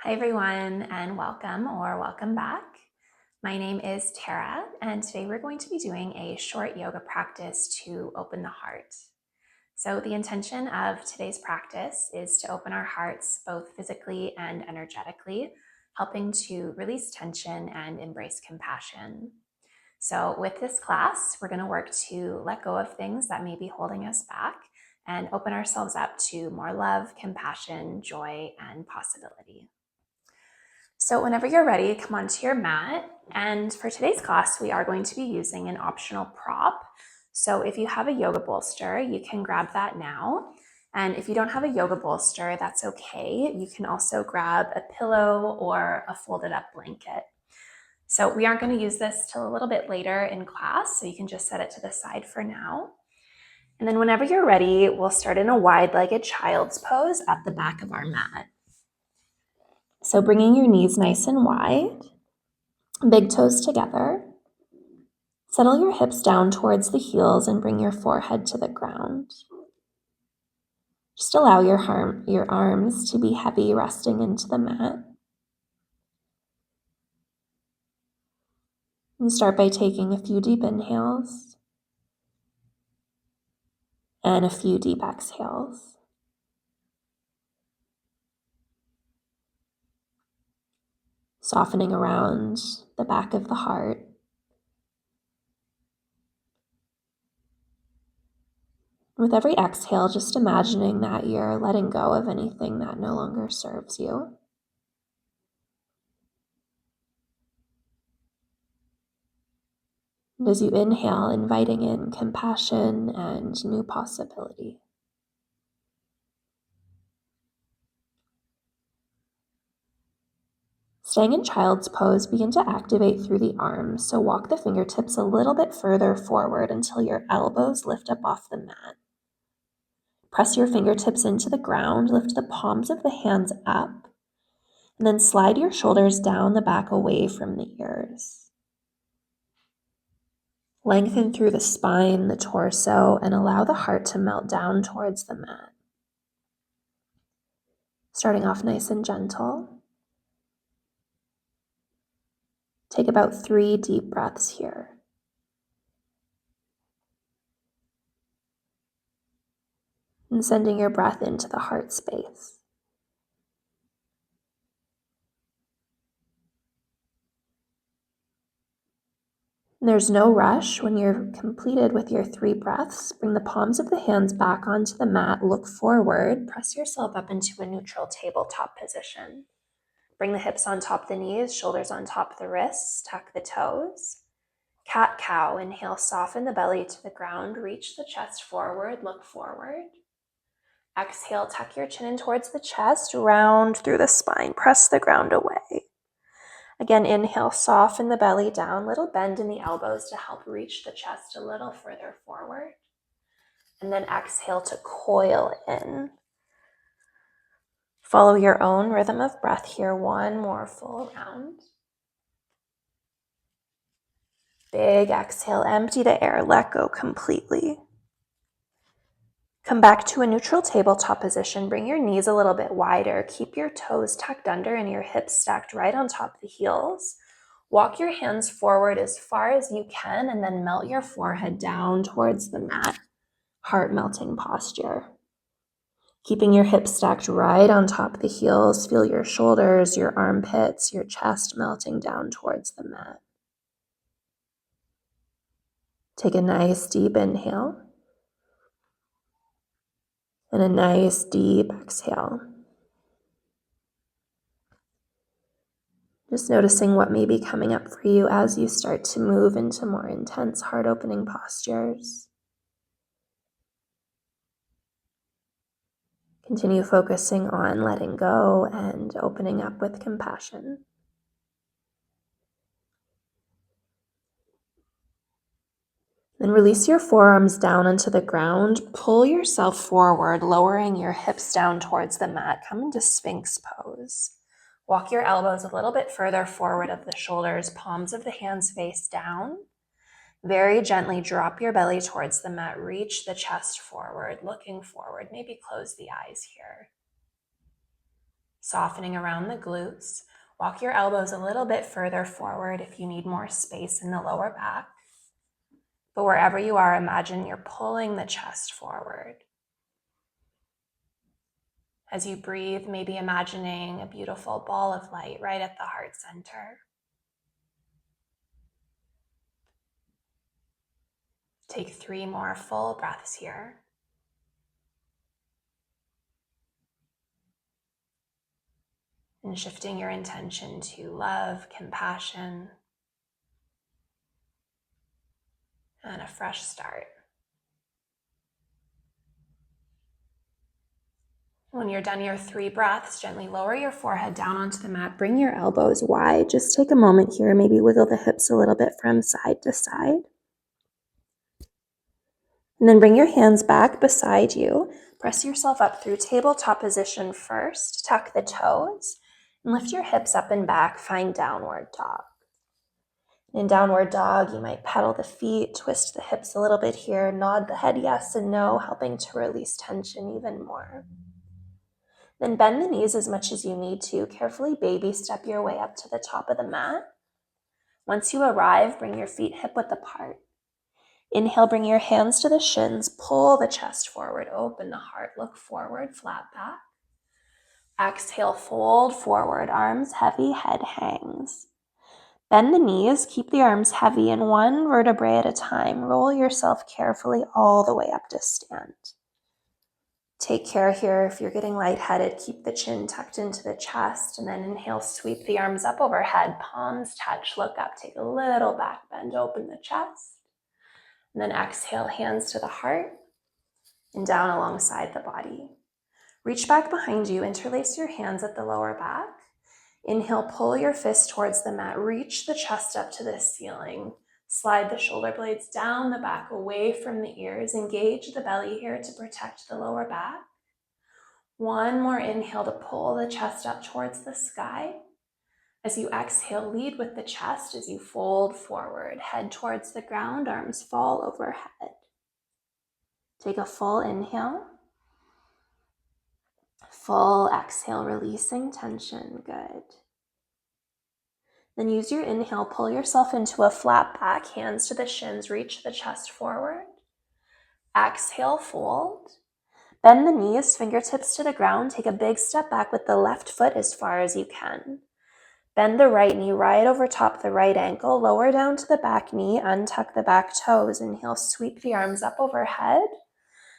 Hi everyone, and welcome or welcome back. My name is Tara, and today we're going to be doing a short yoga practice to open the heart. So the intention of today's practice is to open our hearts both physically and energetically, helping to release tension and embrace compassion. So with this class, we're going to work to let go of things that may be holding us back and open ourselves up to more love, compassion, joy, and possibility. So whenever you're ready, come onto your mat. And for today's class, we are going to be using an optional prop. So if you have a yoga bolster, you can grab that now. And if you don't have a yoga bolster, that's okay. You can also grab a pillow or a folded up blanket. So we aren't going to use this till a little bit later in class, so you can just set it to the side for now. And then whenever you're ready, we'll start in a wide-legged child's pose at the back of our mat. So bringing your knees nice and wide, big toes together. Settle your hips down towards the heels and bring your forehead to the ground. Just allow your arms to be heavy, resting into the mat. And start by taking a few deep inhales and a few deep exhales. Softening around the back of the heart. With every exhale, just imagining that you're letting go of anything that no longer serves you. And as you inhale, inviting in compassion and new possibility. Staying in child's pose, begin to activate through the arms. So walk the fingertips a little bit further forward until your elbows lift up off the mat. Press your fingertips into the ground, lift the palms of the hands up, and then slide your shoulders down the back away from the ears. Lengthen through the spine, the torso, and allow the heart to melt down towards the mat. Starting off nice and gentle. Take about 3 deep breaths here. And sending your breath into the heart space. There's no rush. When you're completed with your 3 breaths, bring the palms of the hands back onto the mat, look forward, press yourself up into a neutral tabletop position. Bring the hips on top of the knees, shoulders on top of the wrists, tuck the toes. Cat-cow, inhale, soften the belly to the ground, reach the chest forward, look forward. Exhale, tuck your chin in towards the chest, round through the spine, press the ground away. Again, inhale, soften the belly down, little bend in the elbows to help reach the chest a little further forward. And then exhale to coil in. Follow your own rhythm of breath here. 1 more full round. Big exhale, empty the air, let go completely. Come back to a neutral tabletop position. Bring your knees a little bit wider. Keep your toes tucked under and your hips stacked right on top of the heels. Walk your hands forward as far as you can and then melt your forehead down towards the mat. Heart melting posture. Keeping your hips stacked right on top of the heels. Feel your shoulders, your armpits, your chest melting down towards the mat. Take a nice deep inhale. And a nice deep exhale. Just noticing what may be coming up for you as you start to move into more intense heart-opening postures. Continue focusing on letting go and opening up with compassion. Then release your forearms down onto the ground. Pull yourself forward, lowering your hips down towards the mat. Come into Sphinx pose. Walk your elbows a little bit further forward of the shoulders, palms of the hands face down. Very gently drop your belly towards the mat. Reach the chest forward, looking forward. Maybe close the eyes here. Softening around the glutes. Walk your elbows a little bit further forward if you need more space in the lower back. But wherever you are, imagine you're pulling the chest forward. As you breathe, maybe imagining a beautiful ball of light right at the heart center. Take 3 more full breaths here. And shifting your intention to love, compassion, and a fresh start. When you're done your 3 breaths, gently lower your forehead down onto the mat. Bring your elbows wide. Just take a moment here. Maybe wiggle the hips a little bit from side to side. And then bring your hands back beside you. Press yourself up through tabletop position first. Tuck the toes. And lift your hips up and back. Find downward dog. In downward dog, you might pedal the feet, twist the hips a little bit here, nod the head yes and no, helping to release tension even more. Then bend the knees as much as you need to. Carefully baby step your way up to the top of the mat. Once you arrive, bring your feet hip-width apart. Inhale, bring your hands to the shins. Pull the chest forward. Open the heart. Look forward, flat back. Exhale, fold forward. Arms heavy, head hangs. Bend the knees. Keep the arms heavy in one vertebrae at a time. Roll yourself carefully all the way up to stand. Take care here. If you're getting lightheaded, keep the chin tucked into the chest, and then inhale, sweep the arms up overhead, palms touch, look up, take a little back bend, open the chest, and then exhale, hands to the heart, and down alongside the body. Reach back behind you, interlace your hands at the lower back. Inhale, pull your fist towards the mat, reach the chest up to the ceiling. Slide the shoulder blades down the back, away from the ears. Engage the belly here to protect the lower back. One more inhale to pull the chest up towards the sky. As you exhale, lead with the chest as you fold forward. Head towards the ground, arms fall overhead. Take a full inhale. Full exhale, releasing tension. Good. Then use your inhale, pull yourself into a flat back, hands to the shins, reach the chest forward. Exhale, fold. Bend the knees, fingertips to the ground. Take a big step back with the left foot as far as you can. Bend the right knee right over top the right ankle. Lower down to the back knee, untuck the back toes. Inhale, sweep the arms up overhead.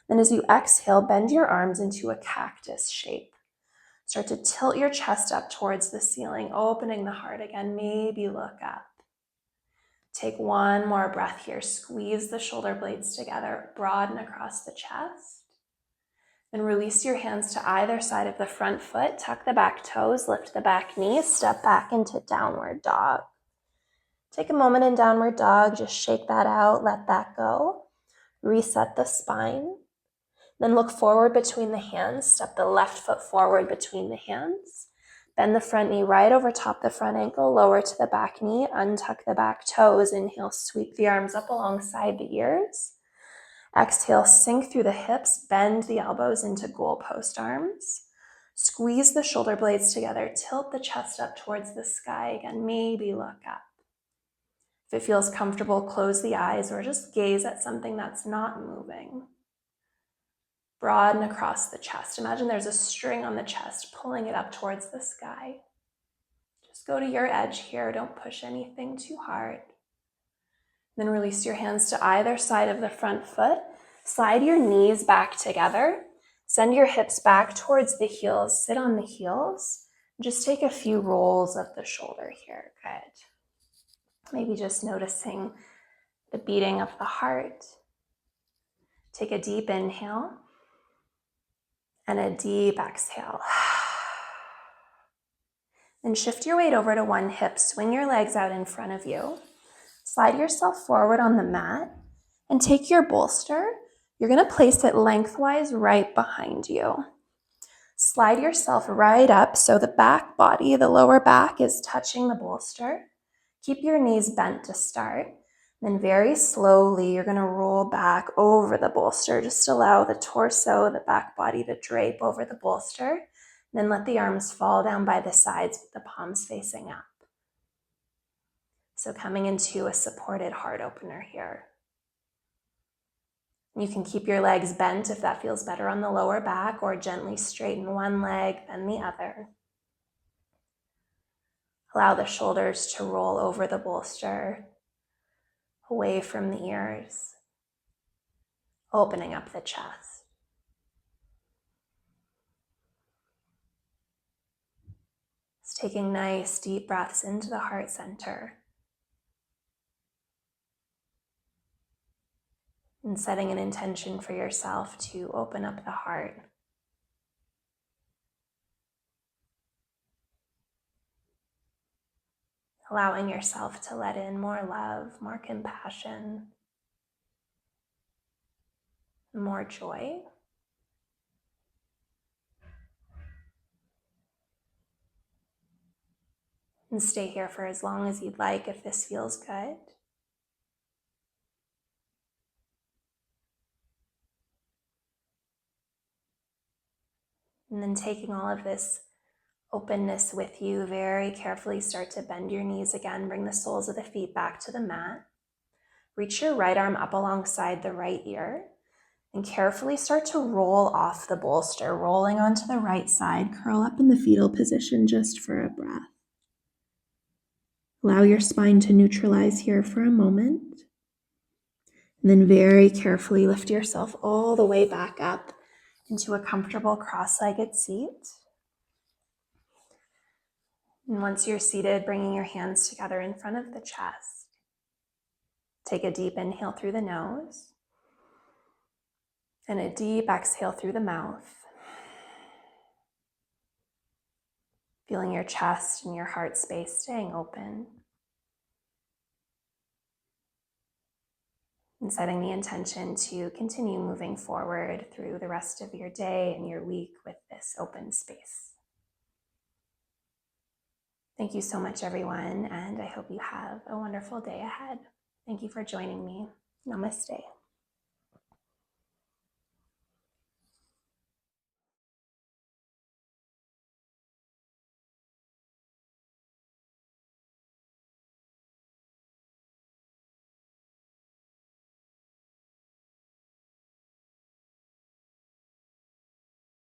Then as you exhale, bend your arms into a cactus shape. Start to tilt your chest up towards the ceiling, opening the heart again. Maybe look up. Take one more breath here. Squeeze the shoulder blades together, broaden across the chest. Then release your hands to either side of the front foot. Tuck the back toes, lift the back knee, step back into downward dog. Take a moment in downward dog. Just shake that out, let that go. Reset the spine. Then look forward between the hands. Step the left foot forward between the hands. Bend the front knee right over top the front ankle. Lower to the back knee. Untuck the back toes. Inhale, sweep the arms up alongside the ears. Exhale, sink through the hips. Bend the elbows into goalpost arms. Squeeze the shoulder blades together. Tilt the chest up towards the sky again. Maybe look up. If it feels comfortable, close the eyes or just gaze at something that's not moving. Broaden across the chest. Imagine there's a string on the chest, pulling it up towards the sky. Just go to your edge here. Don't push anything too hard. Then release your hands to either side of the front foot. Slide your knees back together. Send your hips back towards the heels. Sit on the heels. Just take a few rolls of the shoulder here. Good. Maybe just noticing the beating of the heart. Take a deep inhale. And a deep exhale. Then shift your weight over to one hip. Swing your legs out in front of you. Slide yourself forward on the mat and take your bolster. You're going to place it lengthwise right behind you. Slide yourself right up so the back body, the lower back, is touching the bolster. Keep your knees bent to start. Then very slowly, you're going to roll back over the bolster. Just allow the torso, the back body to drape over the bolster. Then let the arms fall down by the sides with the palms facing up. So coming into a supported heart opener here. You can keep your legs bent if that feels better on the lower back, or gently straighten one leg, then the other. Allow the shoulders to roll over the bolster, away from the ears, opening up the chest. Just taking nice deep breaths into the heart center. And setting an intention for yourself to open up the heart. Allowing yourself to let in more love, more compassion, more joy. And stay here for as long as you'd like if this feels good. And then taking all of this openness with you, very carefully start to bend your knees again. Bring the soles of the feet back to the mat. Reach your right arm up alongside the right ear and carefully start to roll off the bolster, rolling onto the right side. Curl up in the fetal position just for a breath. Allow your spine to neutralize here for a moment. And then very carefully lift yourself all the way back up into a comfortable cross-legged seat. And once you're seated, bringing your hands together in front of the chest. Take a deep inhale through the nose and a deep exhale through the mouth. Feeling your chest and your heart space staying open. And setting the intention to continue moving forward through the rest of your day and your week with this open space. Thank you so much, everyone, and I hope you have a wonderful day ahead. Thank you for joining me. Namaste.